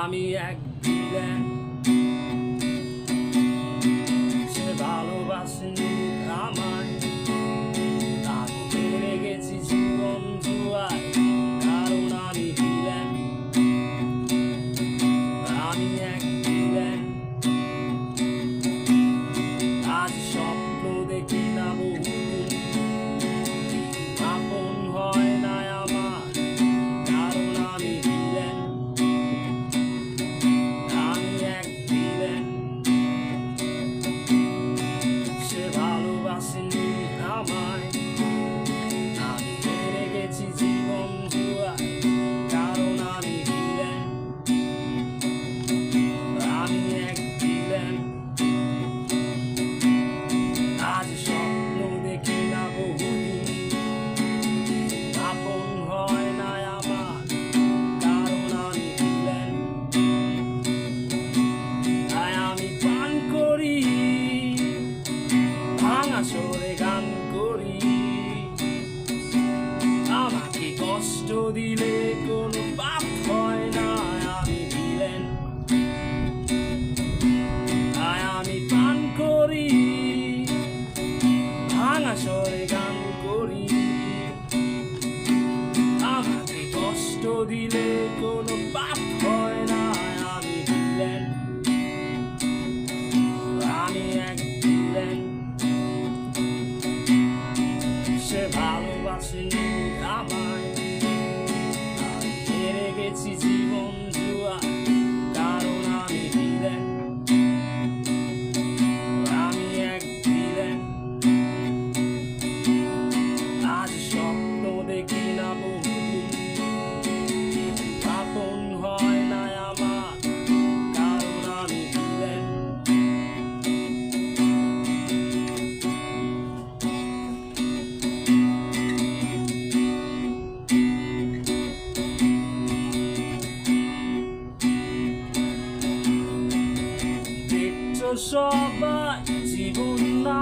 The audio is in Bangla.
আমি এক ভিলেন, সে ভালোবাসেনি আমায়, আমি হেরে গেছি জীবন জুয়ায়, কারণ আমি ভিলেন। আমি এক ভিলেন, আজ স্বপ্ন দেখি না বহুদিন, আপন হয় না আমার, কারণ আমি ভিলেন। আমি এক ভিলেন, সে ভালোবাসেনি আমায়, আমি হেরে গেছি জীবন জুয়ায়, কারণ আমি ভিলেন। আমি এক ভিলেন, আজ স্বপ্ন দেখি না বহুদিন, আপন হয় না আমার, কারণ আমি ভিলেন। তাই আমি পান করি, ভাঙা সুরে গান করি, আমাকে কষ্ট দিলে কোনো পাপ হয় না, আমি ভিলেন। তাই আমি পান করি, ভাঙা সুরে গান করি, আমাকে কষ্ট দিলে কোনো পাপ হয় না, আমি ভিলেন। আমি এক ভিলেন, সে ভালোবাসেনি আমায়, আমি হেরে গেছি জীবন জুয়ায়, কারণ আমি ভিলেন। আমি এক ভিলেন, আজ স্বপ্ন দেখি না বহুদিন, আপন হয় না আমার, কারণ আমি ভিলেন। দেখছো সবাই জীবন না